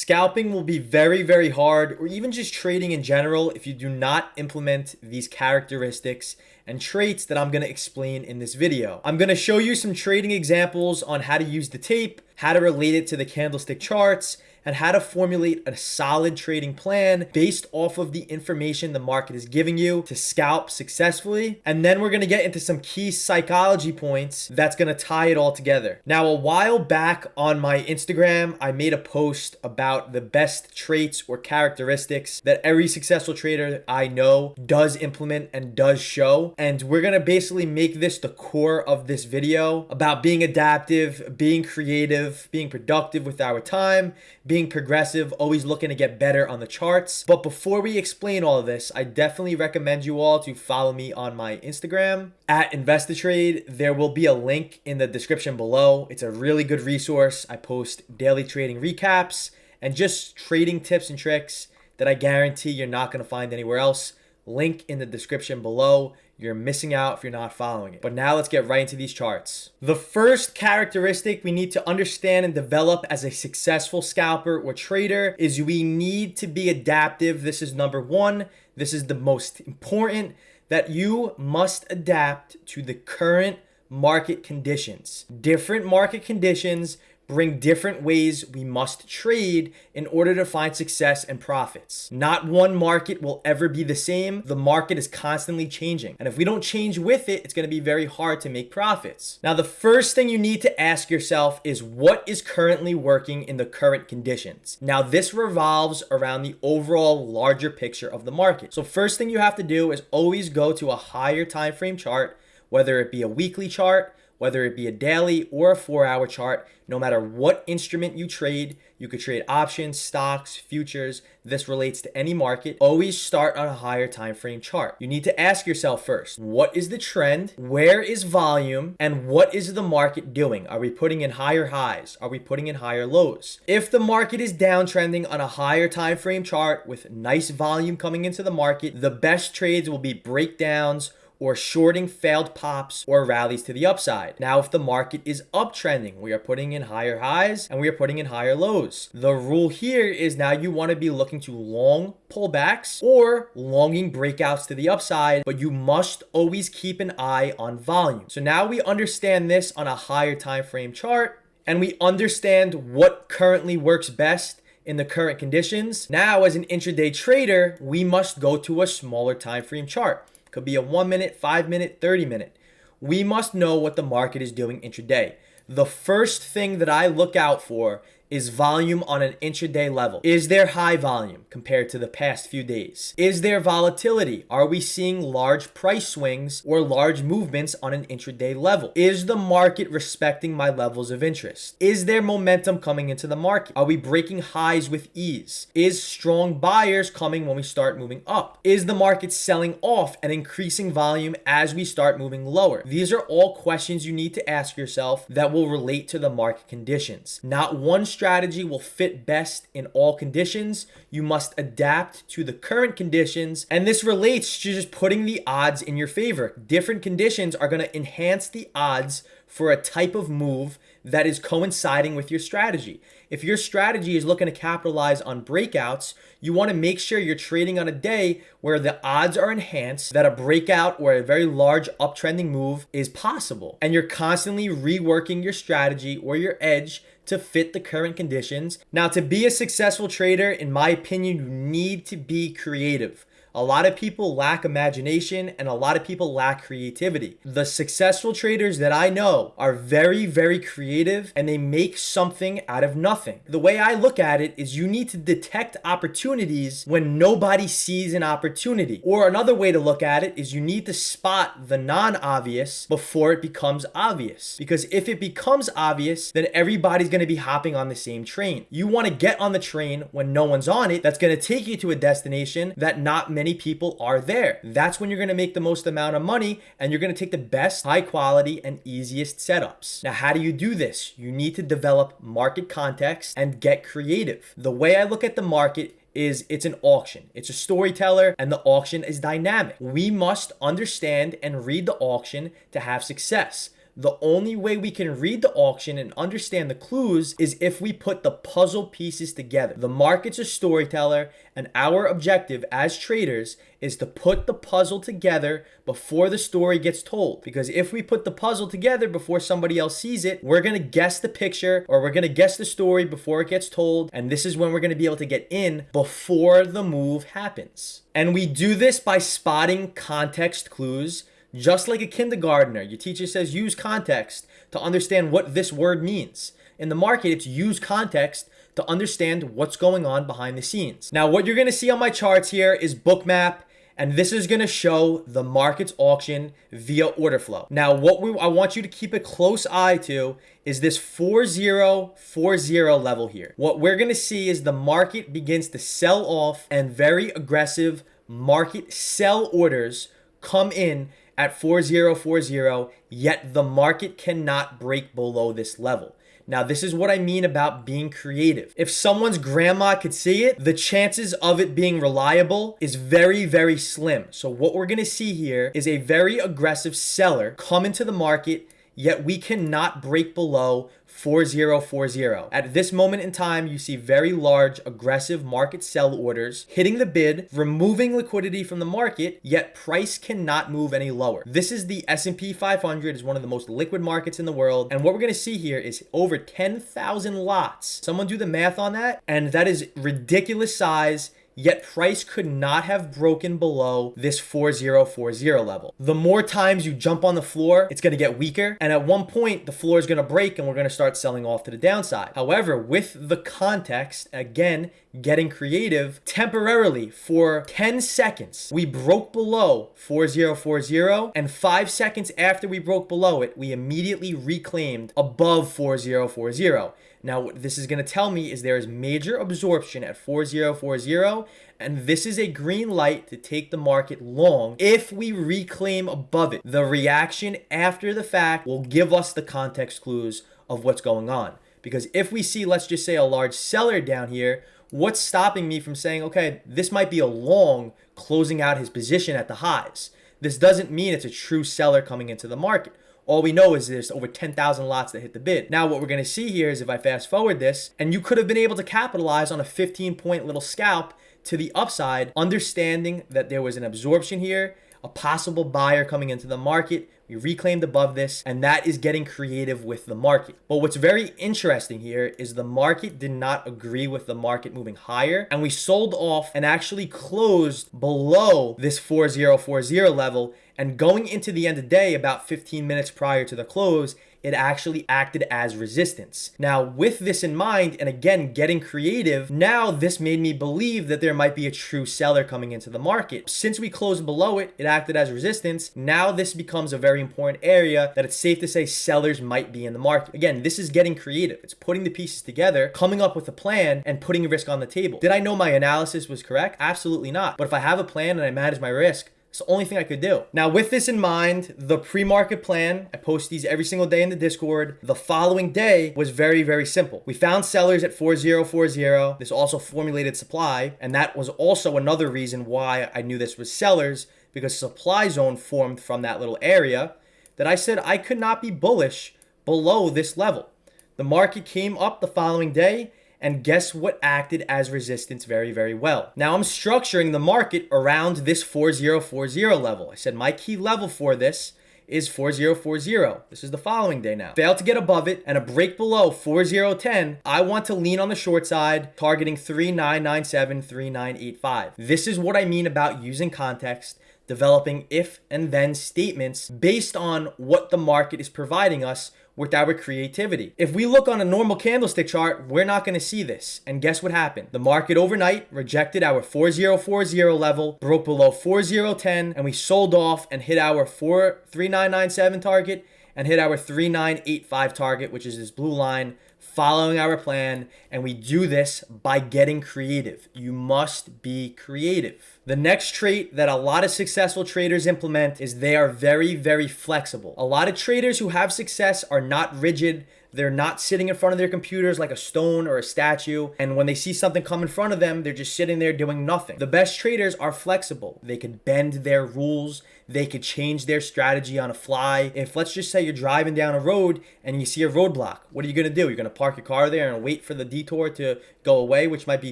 Scalping will be very, very hard, or even just trading in general, if you do not implement these characteristics and traits that I'm going to explain in this video. I'm going to show you some trading examples on how to use the tape, how to relate it to the candlestick charts, and how to formulate a solid trading plan based off of the information the market is giving you to scalp successfully. And then we're gonna get into some key psychology points that's gonna tie it all together. Now, a while back on my Instagram, I made a post about the best traits or characteristics that every successful trader I know does implement and does show. And we're gonna basically make this the core of this video about being adaptive, being creative, being productive with our time, being progressive, always looking to get better on the charts. But before we explain all of this, I definitely recommend you all to follow me on my Instagram at Ameritrade. There will be a link in the description below. It's a really good resource. I post daily trading recaps and just trading tips and tricks that I guarantee you're not going to find anywhere else. Link in the description below. You're missing out if you're not following it. But now let's get right into these charts. The first characteristic we need to understand and develop as a successful scalper or trader is we need to be adaptive. This is number one. This is the most important, that you must adapt to the current market conditions. Different market conditions bring different ways we must trade in order to find success and profits. Not one market will ever be the same. The market is constantly changing. And if we don't change with it, it's going to be very hard to make profits. Now, the first thing you need to ask yourself is what is currently working in the current conditions. Now, this revolves around the overall larger picture of the market. So first thing you have to do is always go to a higher time frame chart, whether it be a weekly chart, whether it be a daily or a 4-hour chart. No matter what instrument you trade, you could trade options, stocks, futures. This relates to any market. Always start on a higher time frame chart. You need to ask yourself first, what is the trend? Where is volume? And what is the market doing? Are we putting in higher highs? Are we putting in higher lows? If the market is downtrending on a higher time frame chart with nice volume coming into the market, the best trades will be breakdowns or shorting failed pops or rallies to the upside. Now, if the market is uptrending, we are putting in higher highs and we are putting in higher lows. The rule here is now you want to be looking to long pullbacks or longing breakouts to the upside, but you must always keep an eye on volume. So now we understand this on a higher time frame chart, and we understand what currently works best in the current conditions. Now, as an intraday trader, we must go to a smaller time frame chart. Could be a 1 minute, 5 minute, 30 minute. We must know what the market is doing intraday. The first thing that I look out for is volume on an intraday level. Is there high volume compared to the past few days? Is there volatility? Are we seeing large price swings or large movements on an intraday level? Is the market respecting my levels of interest? Is there momentum coming into the market? Are we breaking highs with ease? Is strong buyers coming when we start moving up? Is the market selling off and increasing volume as we start moving lower? These are all questions you need to ask yourself that will relate to the market conditions. Not one strategy will fit best in all conditions. You must adapt to the current conditions, and this relates to just putting the odds in your favor. Different conditions are going to enhance the odds for a type of move that is coinciding with your strategy. If your strategy is looking to capitalize on breakouts, you want to make sure you're trading on a day where the odds are enhanced that a breakout or a very large uptrending move is possible. And you're constantly reworking your strategy or your edge to fit the current conditions. Now, to be a successful trader, in my opinion, you need to be creative. A lot of people lack imagination and a lot of people lack creativity. The successful traders that I know are very, very creative, and they make something out of nothing. The way I look at it is you need to detect opportunities when nobody sees an opportunity. Or another way to look at it is you need to spot the non-obvious before it becomes obvious. Because if it becomes obvious, then everybody's going to be hopping on the same train. You want to get on the train when no one's on it. That's going to take you to a destination that not many people are there. That's when you're going to make the most amount of money, and you're going to take the best, high quality, and easiest setups. Now, how do you do this? You need to develop market context and get creative. The way I look at the market is it's an auction. It's a storyteller, and the auction is dynamic. We must understand and read the auction to have success. The only way we can read the auction and understand the clues is if we put the puzzle pieces together. The market's a storyteller, and our objective as traders is to put the puzzle together before the story gets told. Because if we put the puzzle together before somebody else sees it, we're going to guess the picture, or we're going to guess the story before it gets told. And this is when we're going to be able to get in before the move happens. And we do this by spotting context clues. Just like a kindergartner, your teacher says use context to understand what this word means. In the market, it's use context to understand what's going on behind the scenes. Now, what you're going to see on my charts here is Bookmap, and this is going to show the market's auction via order flow. Now, I want you to keep a close eye to is this 4040 level here. What we're going to see is the market begins to sell off, and very aggressive market sell orders come in at 4040, yet the market cannot break below this level. Now, this is what I mean about being creative. If someone's grandma could see it, the chances of it being reliable is very, very slim. So what we're going to see here is a very aggressive seller come into the market, yet we cannot break below 4040. At this moment in time, you see very large aggressive market sell orders hitting the bid, removing liquidity from the market, yet price cannot move any lower. This is the S&P 500, is one of the most liquid markets in the world. And what we're going to see here is over 10,000 lots. Someone do the math on that. And that is ridiculous size. Yet price could not have broken below this 4040 level. The more times you jump on the floor, it's going to get weaker. And at one point, the floor is going to break and we're going to start selling off to the downside. However, with the context, again, getting creative, temporarily for 10 seconds, we broke below 4040. And 5 seconds after we broke below it, we immediately reclaimed above 4040. Now, what this is going to tell me is there is major absorption at 4040, and this is a green light to take the market long if we reclaim above it. The reaction after the fact will give us the context clues of what's going on. Because if we see, let's just say, a large seller down here, what's stopping me from saying, okay, this might be a long closing out his position at the highs? This doesn't mean it's a true seller coming into the market. All we know is there's over 10,000 lots that hit the bid. Now, what we're going to see here is if I fast forward this, and you could have been able to capitalize on a 15-point little scalp to the upside, understanding that there was an absorption here, a possible buyer coming into the market. We reclaimed above this, and that is getting creative with the market. But what's very interesting here is the market did not agree with the market moving higher, and we sold off and actually closed below this 4040 level. And going into the end of the day, about 15 minutes prior to the close, it actually acted as resistance. Now, with this in mind, and again, getting creative, now this made me believe that there might be a true seller coming into the market. Since we closed below it, it acted as resistance. Now this becomes a very important area that it's safe to say sellers might be in the market. Again, this is getting creative. It's putting the pieces together, coming up with a plan, and putting risk on the table. Did I know my analysis was correct? Absolutely not. But if I have a plan and I manage my risk, it's the only thing I could do. Now, with this in mind, the pre-market plan, I post these every single day in the Discord. The following day was very, very simple. We found sellers at 4040. This also formulated supply. And that was also another reason why I knew this was sellers, because supply zone formed from that little area that I said I could not be bullish below this level. The market came up the following day, and guess what acted as resistance very, very well? Now I'm structuring the market around this 4040 level. I said my key level for this is 4040. This is the following day now. Failed to get above it, and a break below 4010. I want to lean on the short side, targeting 3997, 3985. This is what I mean about using context, developing if and then statements based on what the market is providing us with our creativity. If we look on a normal candlestick chart, we're not going to see this. And guess what happened? The market overnight rejected our 4040 level, broke below 4010, and we sold off and hit our 3997 target and hit our 3985 target, which is this blue line, following our plan. And we do this by getting creative. You must be creative. The next trait that a lot of successful traders implement is they are very, very flexible. A lot of traders who have success are not rigid. They're not sitting in front of their computers like a stone or a statue. And when they see something come in front of them, they're just sitting there doing nothing. The best traders are flexible. They could bend their rules. They could change their strategy on a fly. If, let's just say, you're driving down a road and you see a roadblock, what are you going to do? You're going to park your car there and wait for the detour to go away, which might be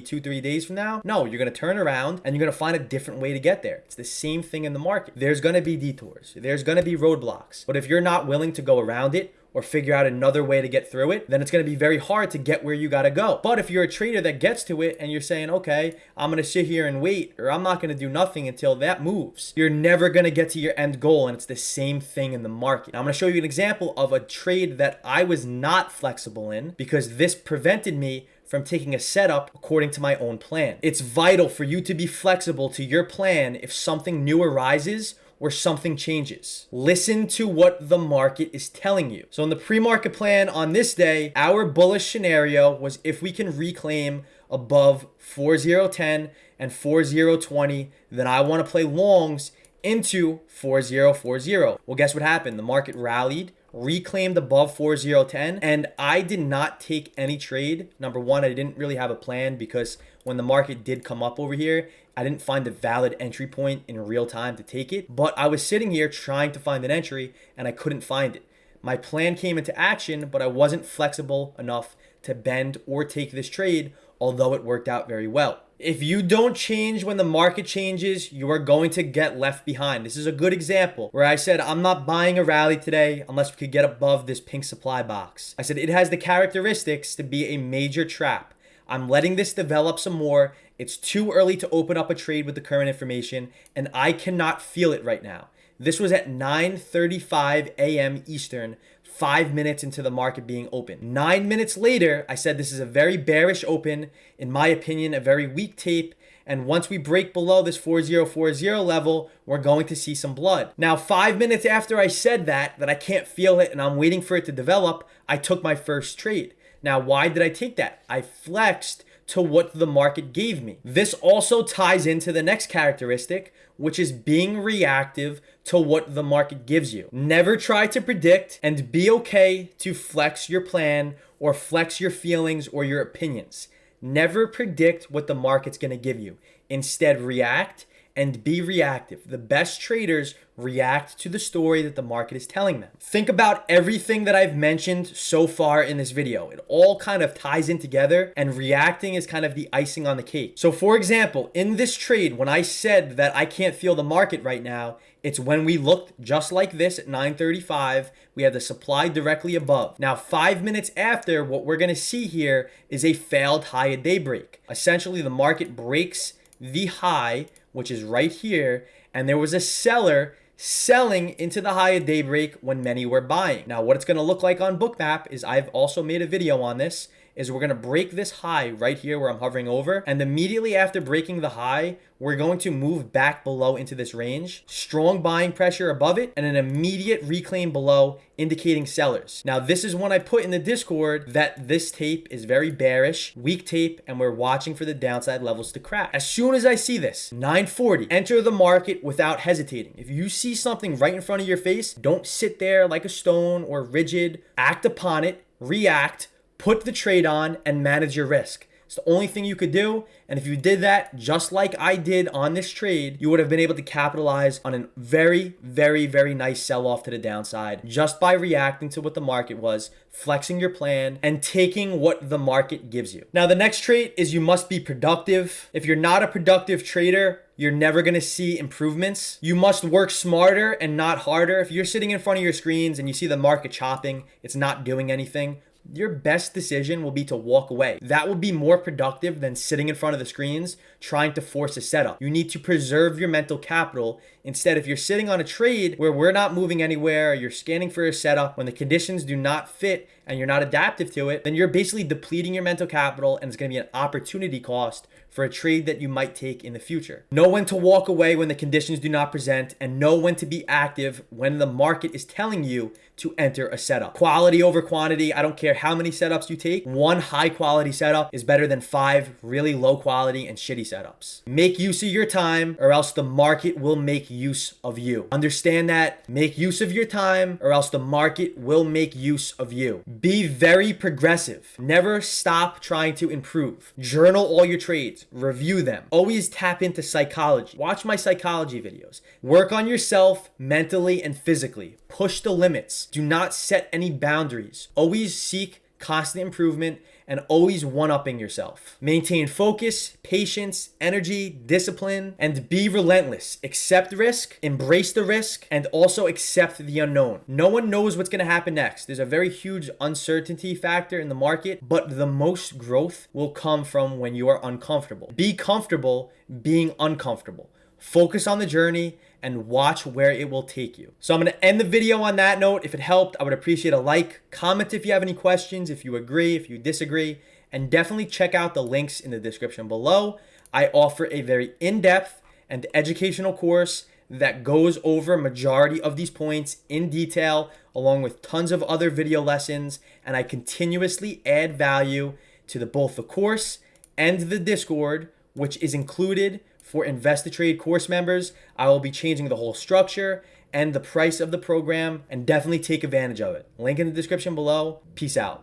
2-3 days from now? No, you're going to turn around and you're going to find a different way to get there. It's the same thing in the market. There's going to be detours. There's going to be roadblocks. But if you're not willing to go around it, or figure out another way to get through it, then it's going to be very hard to get where you got to go. But if you're a trader that gets to it and you're saying, okay, I'm going to sit here and wait, or I'm not going to do nothing until that moves, you're never going to get to your end goal. And it's the same thing in the market. Now, I'm going to show you an example of a trade that I was not flexible in because this prevented me from taking a setup according to my own plan. It's vital for you to be flexible to your plan if something new arises or something changes. Listen to what the market is telling you. So in the pre-market plan on this day, our bullish scenario was if we can reclaim above 4010 and 4020, then I want to play longs into 4040. Well, guess what happened? The market rallied, reclaimed above 4010, and I did not take any trade. Number one, I didn't really have a plan because when the market did come up over here, I didn't find a valid entry point in real time to take it, but I was sitting here trying to find an entry and I couldn't find it. My plan came into action, but I wasn't flexible enough to bend or take this trade, although it worked out very well. If you don't change when the market changes, you are going to get left behind. This is a good example where I said, I'm not buying a rally today unless we could get above this pink supply box. I said, it has the characteristics to be a major trap. I'm letting this develop some more. It's too early to open up a trade with the current information, and I cannot feel it right now. This was at 9:35 a.m. Eastern, 5 minutes into the market being open. 9 minutes later, I said this is a very bearish open, in my opinion, a very weak tape, and once we break below this 4040 level, we're going to see some blood. Now, 5 minutes after I said that I can't feel it and I'm waiting for it to develop, I took my first trade. Now, why did I take that? I flexed to what the market gave me. This also ties into the next characteristic, which is being reactive to what the market gives you. Never try to predict, and be okay to flex your plan or flex your feelings or your opinions. Never predict what the market's going to give you. Instead, react and be reactive. The best traders react to the story that the market is telling them. Think about everything that I've mentioned so far in this video. It all kind of ties in together, and reacting is kind of the icing on the cake. So for example, in this trade, when I said that I can't feel the market right now, it's when we looked just like this at 9:35, we had the supply directly above. Now, 5 minutes after, what we're gonna see here is a failed high at daybreak. Essentially, the market breaks the high, which is right here, and there was a seller selling into the high at daybreak when many were buying. Now, what it's going to look like on Bookmap is I've also made a video on this, is we're going to break this high right here where I'm hovering over, and immediately after breaking the high, we're going to move back below into this range. Strong buying pressure above it and an immediate reclaim below, indicating sellers. Now, this is when I put in the Discord that this tape is very bearish, weak tape, and we're watching for the downside levels to crack. As soon as I see this, 9:40, enter the market without hesitating. If you see something right in front of your face, don't sit there like a stone or rigid. Act upon it, react, put the trade on, and manage your risk. It's the only thing you could do. And if you did that, just like I did on this trade, you would have been able to capitalize on a very, very, very nice sell-off to the downside just by reacting to what the market was, flexing your plan, and taking what the market gives you. Now, the next trait is you must be productive. If you're not a productive trader, you're never going to see improvements. You must work smarter and not harder. If you're sitting in front of your screens and you see the market chopping, it's not doing anything, your best decision will be to walk away. That will be more productive than sitting in front of the screens trying to force a setup. You need to preserve your mental capital. Instead, if you're sitting on a trade where we're not moving anywhere, you're scanning for a setup, when the conditions do not fit and you're not adaptive to it, then you're basically depleting your mental capital, and it's going to be an opportunity cost for a trade that you might take in the future. Know when to walk away when the conditions do not present, and know when to be active when the market is telling you to enter a setup. Quality over quantity. I don't care how many setups you take. One high quality setup is better than 5 really low quality and shitty setups. Make use of your time, or else the market will make use of you. Understand that. Make use of your time, or else the market will make use of you. Be very progressive. Never stop trying to improve. Journal all your trades. Review them. Always tap into psychology. Watch my psychology videos. Work on yourself mentally and physically. Push the limits. Do not set any boundaries. Always seek constant improvement and always one-upping yourself. Maintain focus, patience, energy, discipline, and be relentless. Accept risk, embrace the risk, and also accept the unknown. No one knows what's going to happen next. There's a very huge uncertainty factor in the market, but the most growth will come from when you are uncomfortable. Be comfortable being uncomfortable. Focus on the journey and watch where it will take you. So I'm going to end the video on that note. If it helped, I would appreciate a like. Comment if you have any questions, if you agree, if you disagree, and definitely check out the links in the description below. I offer a very in-depth and educational course that goes over majority of these points in detail, along with tons of other video lessons, and I continuously add value to both the course and the Discord, which is included for Trade course members. I will be changing the whole structure and the price of the program, and definitely take advantage of it. Link in the description below. Peace out.